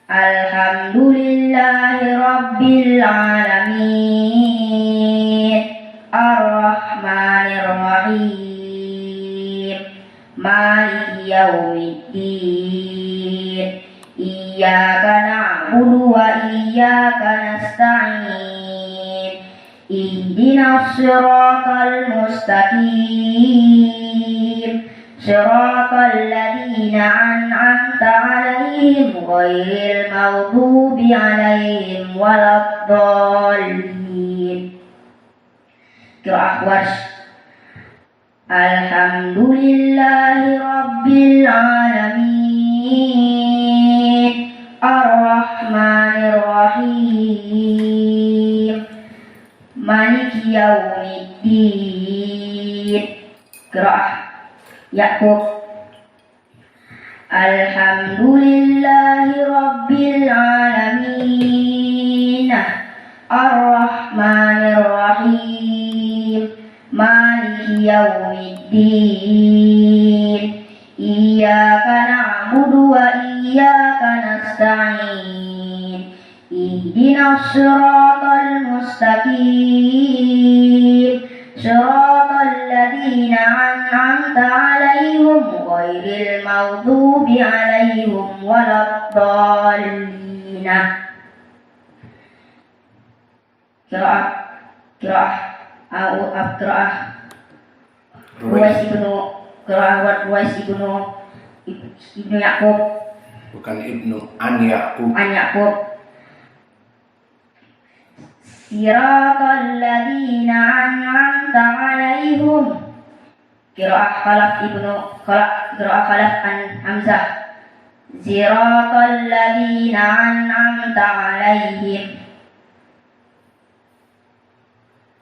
Alhamdulillahi Rabbil Alamin, Ar-Rahmanir Rahim, Maliki Yaumiddin, Iyyaka na'budu wa iyyaka nasta'in, Ihdinas siratal mustaqim, Siratal ladzina an'amta 'alaihim ghairil maghdubi 'alaihim waladdallin. Qiraah Warsh. Alhamdulillahi Rabbil Alamin, Ar-Rahmanir Rahim, Maliki Yaumiddin. Qiraah Ya'qub. Alhamdulillahi Rabbil Alamin, Ar-Rahmanir Rahim, Maliki Yaumiddin, Iyyaka na'budu wa iyyaka nasta'in, Ihdinas siratal mustaqim, Siratal ladzina an'amta 'alaihim ghairil maghdubi 'alaihim waladdallin. Qiraah Ruwais ibnu Ya'qub. Bukan ibnu, an Ya'qub. Siratal ladzina an'amta 'alaihim. Qiraah Khalaf an Hamzah. Siratal ladzina an'amta 'alaihim.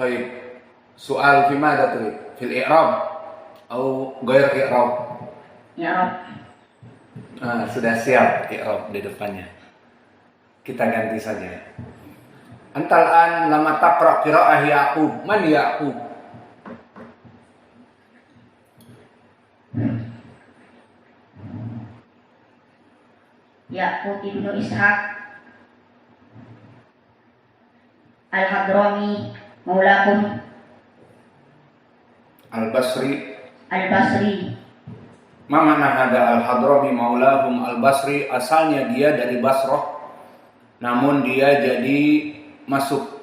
Baik. Soal fi madza turid? Fil i'rab atau ghair i'rab? I'rab. Sudah siap i'rab di depannya. Kita ganti saja. Antal an lama taqra qiraah Ya'qub. Man Ya'qub? Ya'qub ibnu Ishaq Al-Hadrami maulakum. Al-Basri. Ma mana hada Al-Hadrami maulahum Al-Basri? Asalnya dia dari Basrah, namun dia jadi masuk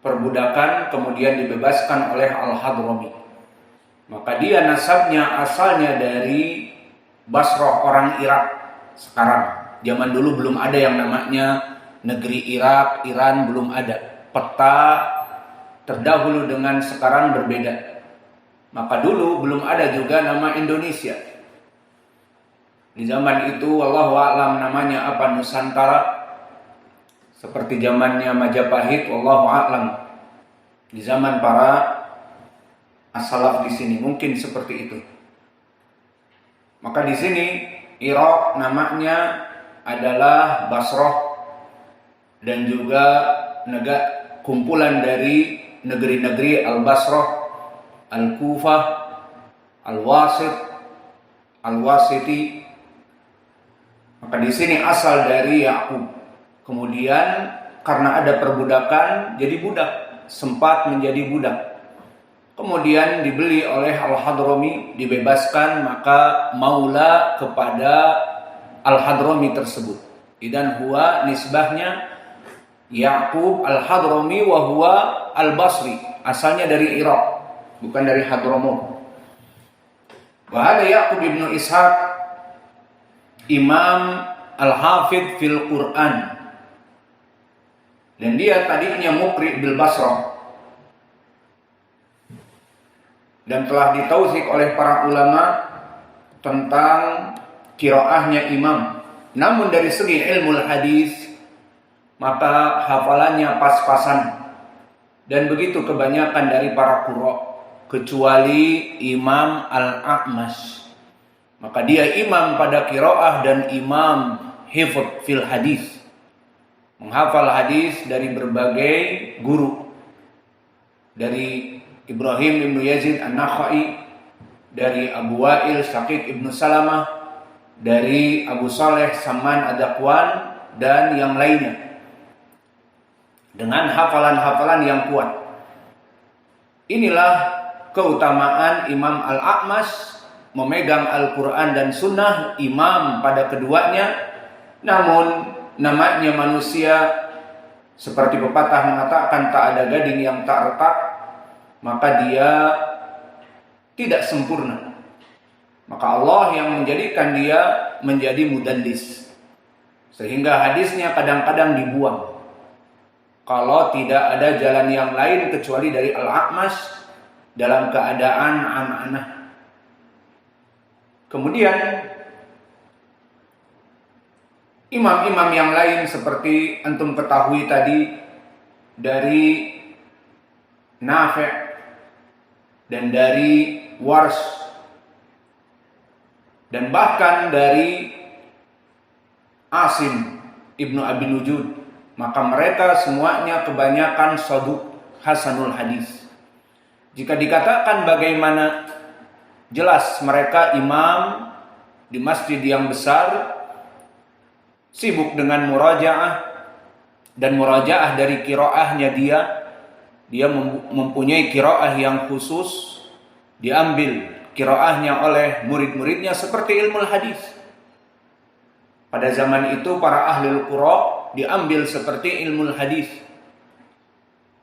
perbudakan kemudian dibebaskan oleh Al-Hadrami. Maka dia nasabnya asalnya dari Basrah, orang Irak. Sekarang, zaman dulu belum ada yang namanya negeri Irak, Iran, belum ada. Peta terdahulu dengan sekarang berbeda. Maka dulu belum ada juga nama Indonesia. Di zaman itu wallahu a'lam namanya apa, Nusantara. Seperti zamannya Majapahit, wallahu a'lam. Di zaman para as-salaf di sini mungkin seperti itu. Maka di sini Irak namanya adalah Basrah dan juga kumpulan dari negeri-negeri Al-Basrah, Al-Kufah, Al-Wasiti. Maka di sini asal dari Ya'qub. Kemudian karena ada perbudakan jadi budak, sempat menjadi budak. Kemudian dibeli oleh Al-Hadrami, dibebaskan, maka maula kepada Al-Hadrami tersebut. Dan huwa nisbahnya Ya'qub Al-Hadrami wa huwa Al-Basri. Asalnya dari Irak, bukan dari Hadramaut. Wa hada Ya'qub ibnu Ishaq Imam Al-Hafidh fil Quran. Dan dia tadinya muqri bil Basrah. Dan telah ditautsik oleh para ulama tentang qiraahnya imam. Namun dari segi ilmu hadis maka hafalannya pas-pasan. Dan begitu kebanyakan dari para qurra, kecuali Imam Al-A'mash. Maka dia imam pada qiraah dan imam hifdz fil hadis. Menghafal hadis dari berbagai guru. Dari Ibrahim ibnu Yazid An-Nakhai, dari Abu Wa'il Syaqiq ibnu Salamah, dari Abu Saleh Samman Ad-Dakwan dan yang lainnya dengan hafalan-hafalan yang kuat. Inilah keutamaan Imam Al-A'mash memegang Al-Quran dan Sunnah, imam pada keduanya. Namun namanya manusia, seperti pepatah mengatakan tak ada gading yang tak retak, maka dia tidak sempurna. Maka Allah yang menjadikan dia menjadi mudallis, sehingga hadisnya kadang-kadang dibuang kalau tidak ada jalan yang lain kecuali dari Al-A'mash dalam keadaan an-anah. Kemudian imam-imam yang lain seperti antum ketahui tadi dari Nafi' dan dari Wars dan bahkan dari Asim Ibnu Abi Nujud, maka mereka semuanya kebanyakan saduq hasanul hadis. Jika dikatakan bagaimana jelas mereka imam di masjid yang besar, sibuk dengan murajaah, dan murajaah dari qiraahnya dia mempunyai qiraah yang khusus, diambil qiraahnya oleh murid-muridnya seperti ilmu hadis. Pada zaman itu para ahlul qura diambil seperti ilmu hadis.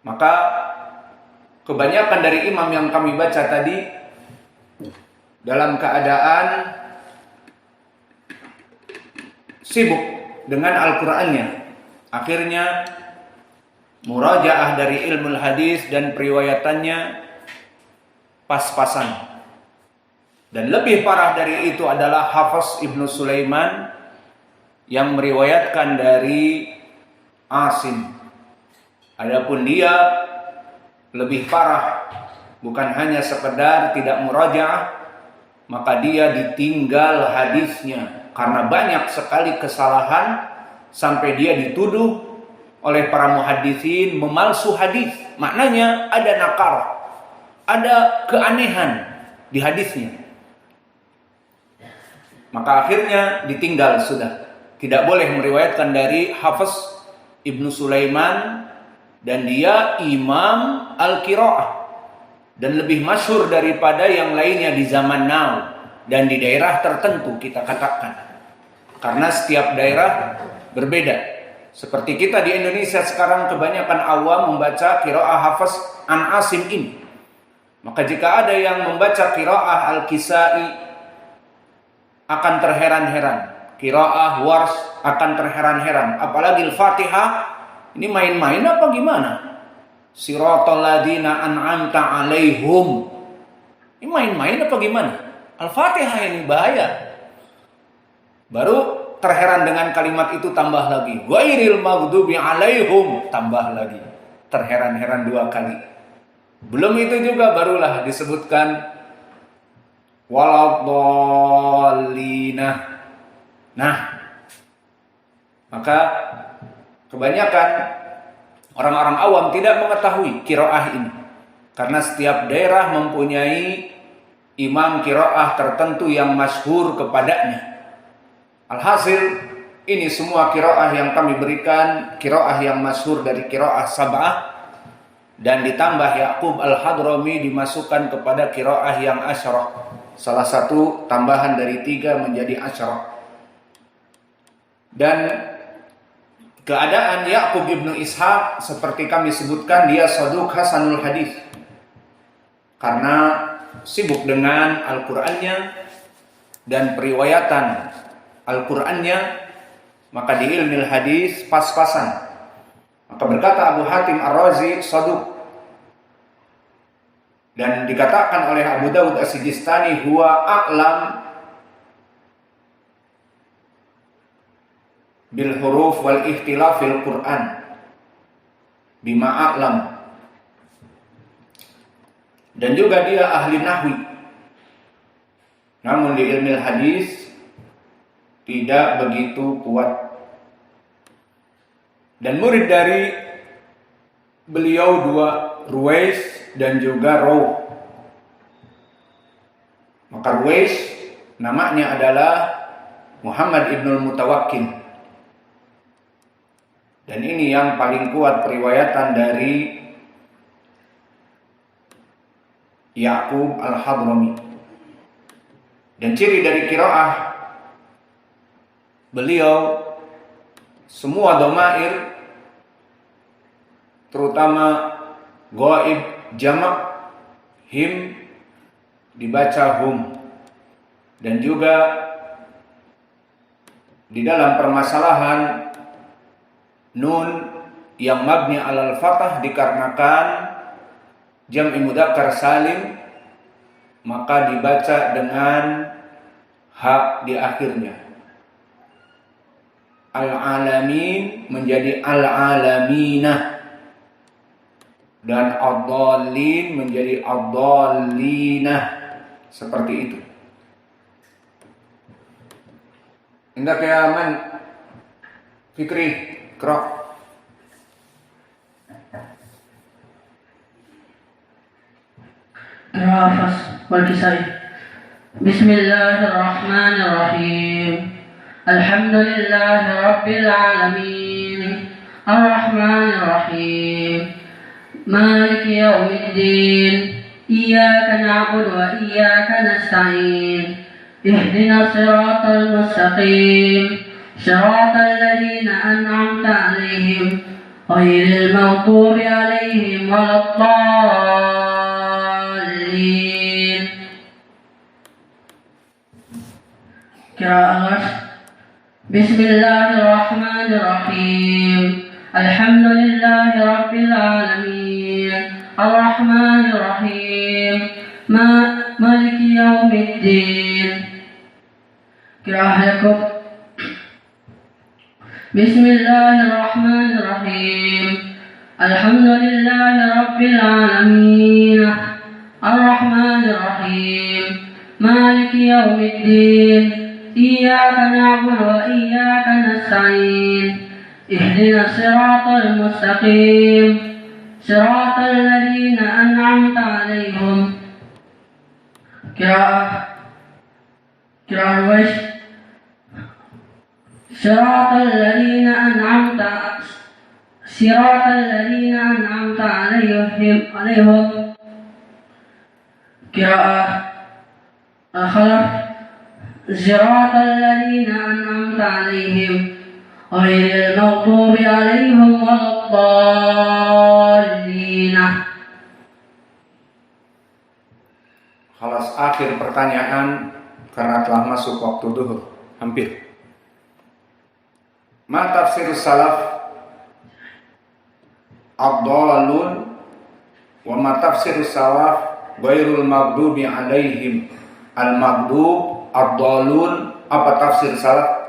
Maka kebanyakan dari imam yang kami baca tadi dalam keadaan sibuk dengan Al-Qur'annya, akhirnya murajaah dari ilmu hadis dan periwayatannya pas-pasan. Dan lebih parah dari itu adalah Hafiz Ibnu Sulaiman yang meriwayatkan dari Asim. Adapun dia lebih parah, bukan hanya sekedar tidak murajaah, maka dia ditinggal hadisnya karena banyak sekali kesalahan sampai dia dituduh oleh para muhaddisin memalsu hadis. Maknanya ada nakar, ada keanehan di hadisnya. Maka akhirnya ditinggal sudah. Tidak boleh meriwayatkan dari Hafiz Ibnu Sulaiman, dan dia imam al-qiraah dan lebih masyhur daripada yang lainnya di zaman now dan di daerah tertentu kita katakan. Karena setiap daerah berbeda. Seperti kita di Indonesia sekarang kebanyakan awam membaca qiraah Hafiz an Asim ini. Maka jika ada yang membaca qiraah Al-Kisai akan terheran-heran, qiraah Wars akan terheran-heran, apalagi Al-Fatihah ini main-main apa gimana? Siratal ladzina an'amta 'alaihum. Ini main-main apa gimana? Al-Fatihah ini bahaya. Baru terheran dengan kalimat itu, tambah lagi ghairil maghdubi 'alaihum, tambah lagi. Terheran-heran dua kali. Belum itu juga barulah disebutkan waladhdallina. Nah, maka kebanyakan orang-orang awam tidak mengetahui qiraah ini. Karena setiap daerah mempunyai imam qiraah tertentu yang masyhur kepadanya. Alhasil, ini semua qiraah yang kami berikan, qiraah yang masyhur dari qiraah Sab'ah, dan ditambah Ya'qub Al-Hadrami dimasukkan kepada qiraah yang asyarah. Salah satu tambahan dari 3 menjadi asyarah. Dan keadaan Ya'qub ibnu Ishaq seperti kami sebutkan, dia saduq hasanul hadis karena sibuk dengan Al-Qur'annya dan periwayatan Al-Qur'annya, maka di ilmu hadis pas-pasan. Maka berkata Abu Hatim Ar-Razi saduq, dan dikatakan oleh Abu Dawud As-Sijistani huwa a'lam bil huruf wal ikhtilaf fil Qur'an bima a'lam. Dan juga dia ahli nahwi, namun di ilmu hadis tidak begitu kuat. Dan murid dari beliau dua, Ruwais dan juga Raw. Maka Ruwais namanya adalah Muhammad ibnul Mutawakkil. Dan ini yang paling kuat periwayatan dari Ya'qub al-Hadrami. Dan ciri dari qiraah beliau, semua dhamair terutama ghaib jamak him dibaca hum. Dan juga di dalam permasalahan nun yang mabni alal fathah dikarenakan jam'i mudzakkar salim, maka dibaca dengan ha di akhirnya. Al-alamin menjadi al-alamina, dan ad-dallin menjadi ad-dallina, seperti itu. Indah kiaman Fikri Krok. Rafas wal Kisai. Bismillahirrahmanirrahim. Alhamdulillahi Rabbil Alamin, Ar-Rahmanir-Rahim, Maliki Yawmiddin, Iyyaka na'budu wa iyyaka nasta'in, Ihdinas siratal mustaqim, Siratal ladzina an'amta 'alaihim, ghairil maghdubi 'alaihim waladdallin. Qira'ah. Bismillahirrahmanirrahim. Alhamdulillahi Rabbil Alamin, Ar-Rahmanir-Rahim, Maliki Yawmiddin. Qira'ah Ya'qub. Bismillahirrahmanirrahim. Alhamdulillahi Rabbil Alamin, Ar-Rahmanir-Rahim, Maliki Yawmiddin. Iyyaka na'budu wa iyyaka nasta'in, Ihdinas siratal mustaqim, Siratal ladzina an'amta 'alaihim. Qira'ah Wash. Siratal ladzina an'amta 'alaihim. Qira'ah Al-Khalaf. Siratal ladzina an'amta 'alaihim, ghairil maghdubi 'alaihim waladdallin. Khalas, akhir pertanyaan karena telah masuk waktu duhur, hampir. Ma tafsir salaf ad-dallun wa ma tafsir salaf ghairul maghdubi 'alaihim. Al-maghdub ad-dallun, apa tafsir salaf?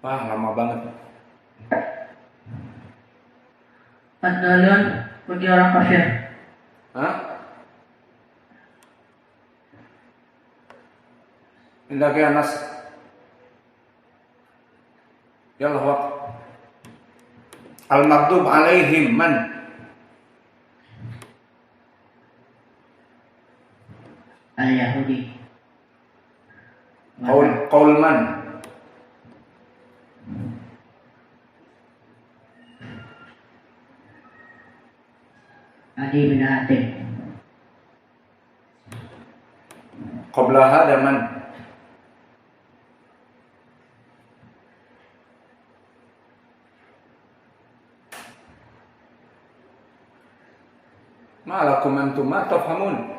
Wah, lama banget. Ad-dallun bagi orang kafir. Hah? Indah ke Anas. Yallah waqt. Al-maghdub alaihim man? Al-Yahudi. Qaul man? Adi bin Hatim. Qabla hada man? Ma'alakum antum ma tafhamun.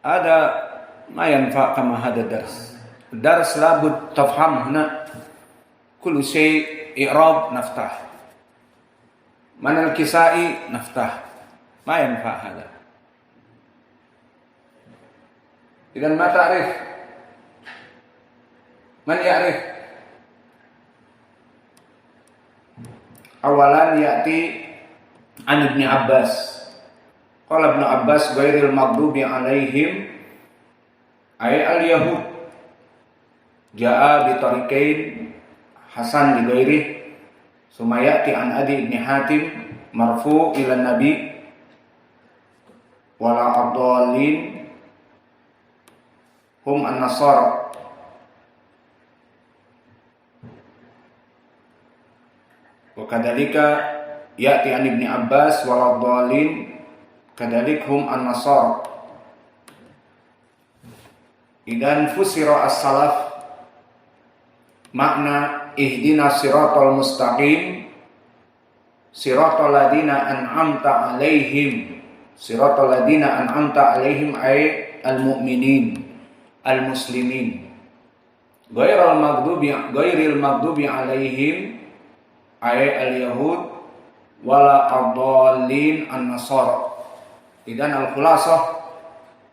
Ada ma yanfa' kama hada dars. Dars labud tafham huna. Kullu shay i'rab naftah. Man al-Kisai naftah. Ma yanfa' hada. Idan ma ta'rif? Man ya'rif? Awalan ya'ti an Ibn Abbas. Qala Ibn Abbas ghairil maghdubi alaihim ay al-yahud. Ja'a bi tariqain Hasan li ghairi summa ya'ti an Adi ibn Hatim marfu ila Nabi wala ad-dallin hum an-nasara. Wa kadzalika ya'ti an Ibni Abbas wala ad-dallin kadzalik hum an-nasara. Idan fusira as-salaf makna ihdinas siratal mustaqim siratal ladina an'amta alaihim. Siratal ladina an'amta alaihim ay al-mu'minin al-muslimin. Ghairil maghdubi alaihim ay al-yahud wala ad-dallin an-nasara. Idan al-khulasah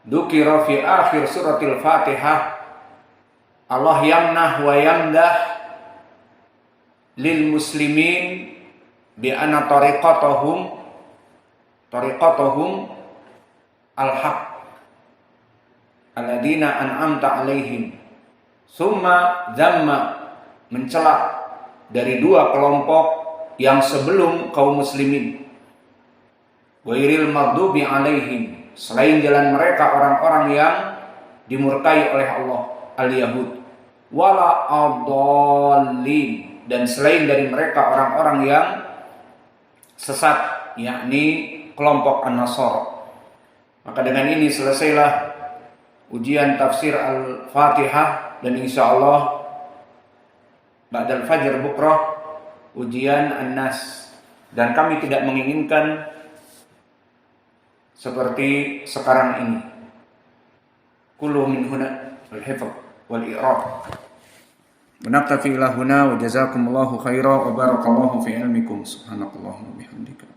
dzukira fi akhir suratil Fatihah Allah yamnah wa yamdah lil muslimin bi anna tariqatuhum al-haq alladina an'amta alaihim. Summa zamma mencela dari dua kelompok yang sebelum kaum muslimin. Ghairil maghdubi alaihim, selain jalan mereka orang-orang yang dimurkai oleh Allah, al-yahud, wala ad-dallin, dan selain dari mereka orang-orang yang sesat, yakni kelompok an-nasara. Maka dengan ini selesailah ujian tafsir al-Fatihah, dan insyaallah ba'dal fajr bukrah ujian an-nas. Dan kami tidak menginginkan seperti sekarang ini. Kullu min huna al-hifz wal i'rab. Wa naktafi ila huna wa jazakumullahu khairan wa barakallahu fi ilmikum. Subhanakallahumma wa bihamdika.